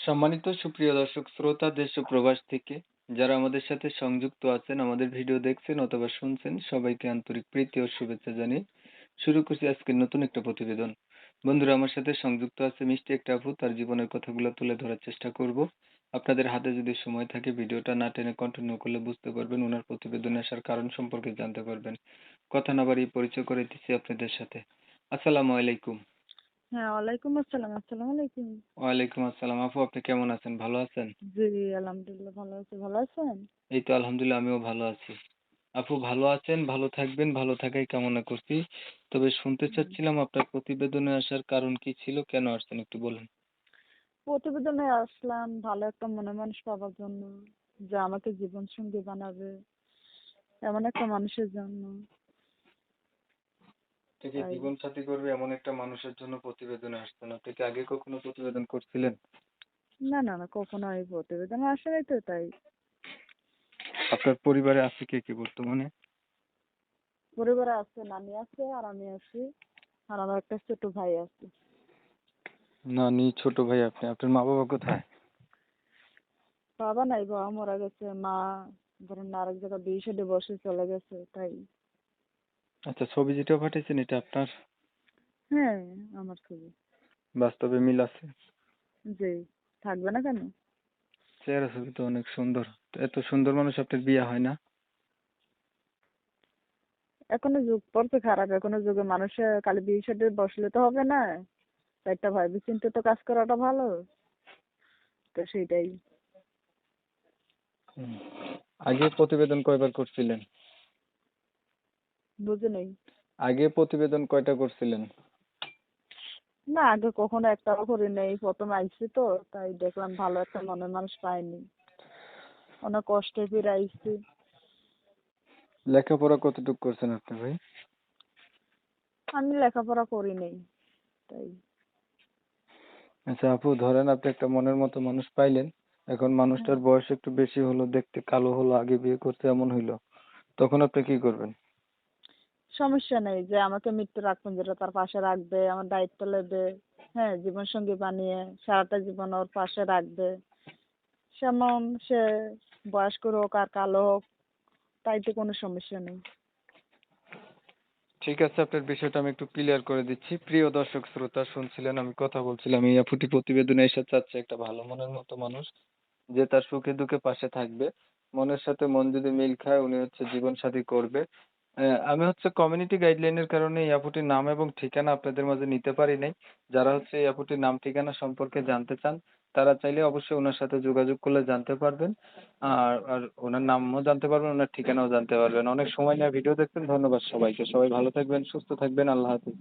সম্মানিত সুপ্রিয় দর্শক শ্রোতা দেশ ও প্রবাস থেকে যারা আমাদের সাথে সংযুক্ত আছেন, আমাদের ভিডিও দেখছেন অথবা শুনছেন, সবাইকে আন্তরিক প্রীতি ও শুভেচ্ছা জানিয়ে শুরু করছি আজকের নতুন একটা প্রতিবেদন। বন্ধুরা, আমার সাথে সংযুক্ত আছে মিষ্টি একটা আপু, তার জীবনের কথাগুলো তুলে ধরার চেষ্টা করব। আপনাদের হাতে যদি সময় থাকে ভিডিওটা না টেনে কন্টিনিউ করলে বুঝতে পারবেন, ওনার প্রতিবেদনে আসার কারণ সম্পর্কে জানতে পারবেন। কথা না বাড়িয়ে পরিচয় করে দিচ্ছি আপনাদের সাথে। আসসালামু আলাইকুম। হ্যাঁ, ওয়ালাইকুম আসসালাম। আসসালামু আলাইকুম। ওয়ালাইকুম আসসালাম। আপু, আপনি কেমন আছেন? ভালো আছেন? জি, আলহামদুলিল্লাহ ভালো আছি। ভালো আছেন? এই তো আলহামদুলিল্লাহ, আমিও ভালো আছি। আপু ভালো আছেন, ভালো থাকবেন, ভালো থাকাই কামনা করছি। তবে শুনতে হুম। চাচ্ছিলাম আপনার প্রতিবেদনে আসার কারণ কি ছিল, কেন আসছেন একটু বলেন। প্রতিবেদনে আসলাম ভালো একটা মনের মানুষ পাওয়ার জন্য, যে আমাকে জীবন সঙ্গী বানাবে, এমন একটা মানুষের জন্য। থেকে তাই। জীবন সাথী করবে এমন একটা মানুষের জন্য প্রতিবেদনে আসছেন। আপনি কি আগে কখনো প্রতিবেদন করছিলেন? না না না, কখনো এই প্রতিবেদনে আসে নাই তো, তাই। আপনার পরিবারে আছে কে কে বর্তমানে? পরিবারে আছে, নানি আছে আর আমি আছি, আর আমার একটা ছোট ভাই আছে। নানি, ছোট ভাই, আপনি। আপনার মা বাবা কোথায়? বাবা নাই, বাবা মারা গেছে। মা ধরেন আরেক জায়গায় বিয়ে শাদী বসে চলে গেছে, তাই। আচ্ছা, ছবি যেটা পাঠিয়েছেন এটা আপনার? হ্যাঁ, আমার ছবি। বাস্তবে মিল আছে? জি, থাকবে না কেন? চেহারা ছবি তো অনেক সুন্দর। তো এত সুন্দর মানুষ আপনার বিয়ে হয় না? এখনো যুগ পড়ছে খারাপ, এখনো যুগে মানুষে খালি বিয়ে শাদী বসলে তো হবে না, একটা ভাবি চিন্তে তো কাজ করাটা ভালো। তো সেইটাই। হুম। আগে প্রতিবেদন কয়বার করছিলেন? বুঝে নেই। আগে প্রতিবেদন কয়টা করছিলেন? না, আগে কখনো একটাও করি নাই, প্রথম আইছি তো, তাই দেখলাম ভালো একটা মনের মানুষ পাইনি, অনেক কষ্টে ফিরে আইছি। লেখাপড়া কতটুকু করছেন আপনি ভাই? আমি লেখাপড়া করি নাই, তাই। আচ্ছা আপু, ধরেন আপনি একটা মনের মতো মানুষ পাইলেন, এখন হ্যাঁ, মানুষটার বয়স একটু বেশি হলো, দেখতে কালো হলো, আগে বিয়ে করতে এমন হইলো, তখন আপনি কি করবেন? সমস্যা নেই, যে আমাকে মৃত্যুর আগ পর্যন্ত তার পাশে রাখবে, আমার দায়িত্ব নেবে। হ্যাঁ, জীবন সঙ্গী বানিয়ে সারাটা জীবন ওর পাশে রাখবে। যেমন সে বয়স্ক হোক আর কালো হোক, তাইতে কোনো সমস্যা নেই। ঠিক আছে, আপনার বিষয়টা আমি একটু ক্লিয়ার করে দিচ্ছি। প্রিয় দর্শক শ্রোতা, শুনছিলেন আমি কথা বলছিলাম, এই আপুটি প্রতিবেদনে এসে চাচ্ছে একটা ভালো মনের মতো মানুষ, যে তার সুখে দুঃখে পাশে থাকবে। মনের সাথে মন যদি মিল খায় উনি হচ্ছে জীবন সাথী করবে। আমি হচ্ছে কমিউনিটি গাইডলাইনের কারণে এই আপুটির নাম এবং ঠিকানা আপনাদের মাঝে নিতে পারি নাই। যারা হচ্ছে এই আপুটির নাম ঠিকানা সম্পর্কে জানতে চান, তারা চাইলে অবশ্যই ওনার সাথে যোগাযোগ করলে জানতে পারবেন। আর আর ওনার নামও জানতে পারবেন, ওনার ঠিকানাও জানতে পারবেন। অনেক সময় নিয়ে ভিডিও দেখবেন। ধন্যবাদ সবাইকে। সবাই ভালো থাকবেন, সুস্থ থাকবেন। আল্লাহ হাফেজ।